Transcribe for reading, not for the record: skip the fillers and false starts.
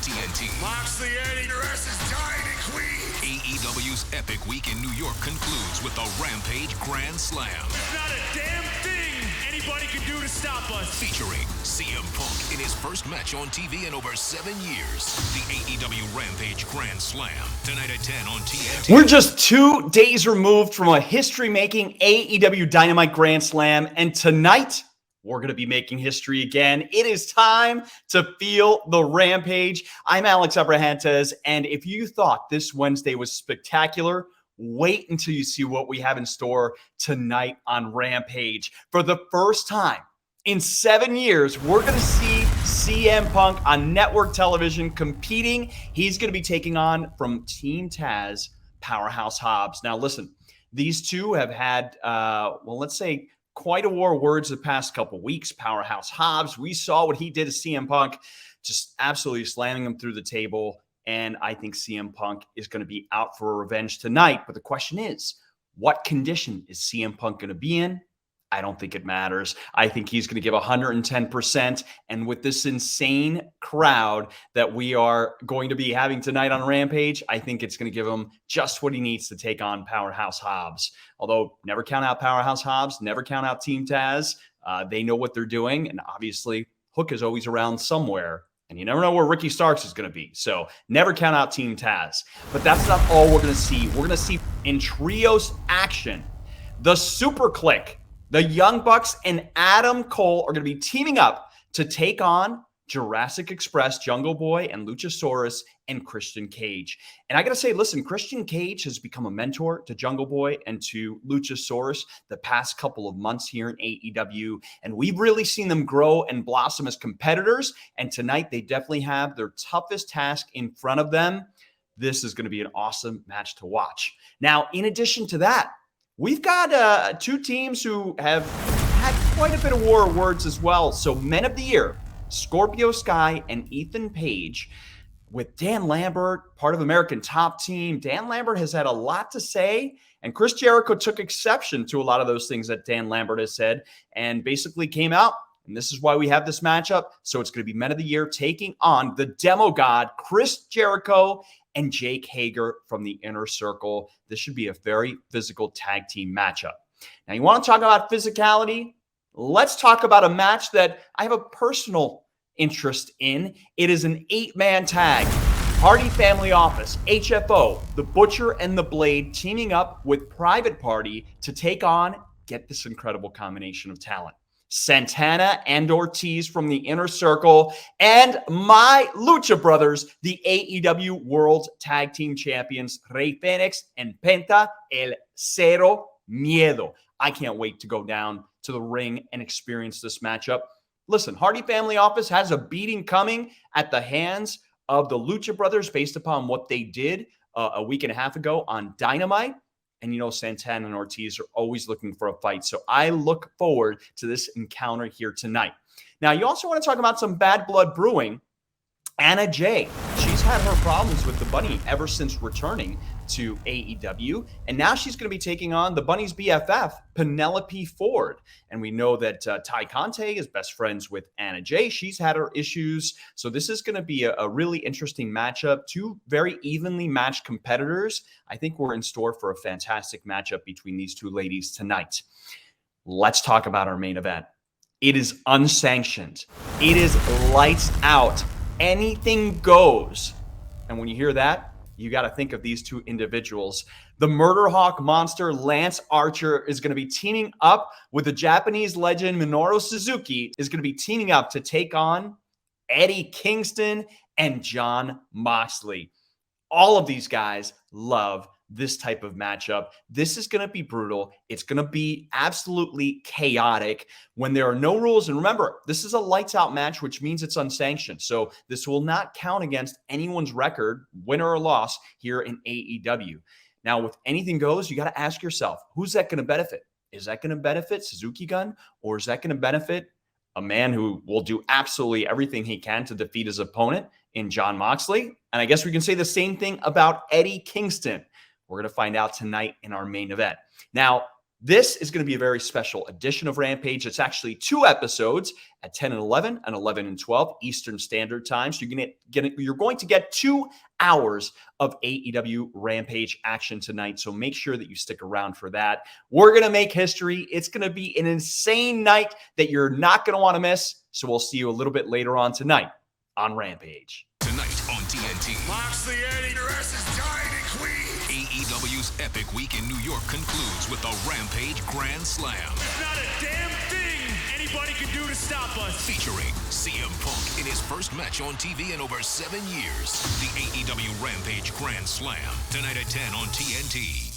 TNT. Moxley, Eddie, the rest is dying in Queens. AEW's epic week in New York concludes with the Rampage Grand Slam. There's not a damn thing anybody can do to stop us. Featuring CM Punk in his first match on TV in over 7 years. The AEW Rampage Grand Slam. Tonight at 10 on TNT. We're just 2 days removed from a history-making AEW Dynamite Grand Slam, and tonight we're going to be making history again. It is time to feel the Rampage. I'm Alex Abrahantes, and if you thought this Wednesday was spectacular, wait until you see what we have in store tonight on Rampage. For the first time in 7 years, we're going to see CM Punk on network television competing. He's going to be taking on, from Team Taz, Powerhouse Hobbs. Now, listen, these two have had, let's say, quite a war of words the past couple weeks. Powerhouse Hobbs, we saw what he did to CM Punk, just absolutely slamming him through the table. And I think CM Punk is going to be out for revenge tonight. But the question is, what condition is CM Punk going to be in? I don't think it matters. I think he's going to give 110%. And with this insane crowd that we are going to be having tonight on Rampage, I think it's going to give him just what he needs to take on Powerhouse Hobbs. Although, never count out Powerhouse Hobbs, never count out Team Taz. They know what they're doing. And obviously, Hook is always around somewhere. And you never know where Ricky Starks is going to be. So never count out Team Taz. But that's not all we're going to see. We're going to see in trios action, the Super Click. The Young Bucks and Adam Cole are going to be teaming up to take on Jurassic Express, Jungle Boy, and Luchasaurus, and Christian Cage. And I got to say, listen, Christian Cage has become a mentor to Jungle Boy and to Luchasaurus the past couple of months here in AEW. And we've really seen them grow and blossom as competitors. And tonight, they definitely have their toughest task in front of them. This is going to be an awesome match to watch. Now, in addition to that, we've got two teams who have had quite a bit of war of words as well. So Men of the Year, Scorpio Sky and Ethan Page, with Dan Lambert, part of American Top Team. Dan Lambert has had a lot to say, and Chris Jericho took exception to a lot of those things that Dan Lambert has said and basically came out. And this is why we have this matchup. So it's going to be Men of the Year taking on the Demo God, Chris Jericho, and Jake Hager from the Inner Circle. This should be a very physical tag team matchup. Now, you want to talk about physicality? Let's talk about a match that I have a personal interest in. It is an 8-man tag. Hardy Family Office, HFO, The Butcher and the Blade teaming up with Private Party to take on, get this incredible combination of talent, Santana and Ortiz from the Inner Circle, and my Lucha Brothers, the AEW World Tag Team Champions, Rey Fenix and Penta El Cero Miedo. I can't wait to go down to the ring and experience this matchup. Listen, Hardy Family Office has a beating coming at the hands of the Lucha Brothers based upon what they did a week and a half ago on Dynamite. And, you know, Santana and Ortiz are always looking for a fight. So I look forward to this encounter here tonight. Now, you also want to talk about some bad blood brewing. Anna Jay, she's had her problems with the Bunny ever since returning to AEW. And now she's going to be taking on the Bunny's BFF, Penelope Ford. And we know that Ty Conte is best friends with Anna Jay. She's had her issues. So this is going to be a really interesting matchup. Two very evenly matched competitors. I think we're in store for a fantastic matchup between these two ladies tonight. Let's talk about our main event. It is unsanctioned. It is lights out. Anything goes. And when you hear that, you got to think of these two individuals. The Murder Hawk monster, Lance Archer, is going to be teaming up with the Japanese legend, Minoru Suzuki, is going to be teaming up to take on Eddie Kingston and Jon Moxley. All of these guys love this type of matchup. This is going to be brutal. It's going to be absolutely chaotic when there are no rules. And remember, this is a lights out match, which means it's unsanctioned. So this will not count against anyone's record, win or loss, here in AEW. Now, with anything goes, you got to ask yourself, who's that going to benefit? Is that going to benefit Suzuki Gun, or is that going to benefit a man who will do absolutely everything he can to defeat his opponent in Jon Moxley? And I guess we can say the same thing about Eddie Kingston. We're going to find out tonight in our main event. Now, This is going to be a very special edition of Rampage. It's actually 2 episodes at 10 and 11 and 11 and 12 Eastern Standard Time. So you're going to get 2 hours of AEW Rampage action tonight. So make sure that you stick around for that. We're going to make history. It's going to be an insane night that you're not going to want to miss. So we'll see you a little bit later on tonight on Rampage. Tonight on TNT. Moxley Eddie, the rest is dying and queen. AEW's epic week in New York concludes with the Rampage Grand Slam. There's not a damn thing anybody can do to stop us. Featuring CM Punk in his first match on TV in over 7 years. The AEW Rampage Grand Slam. Tonight at 10 on TNT.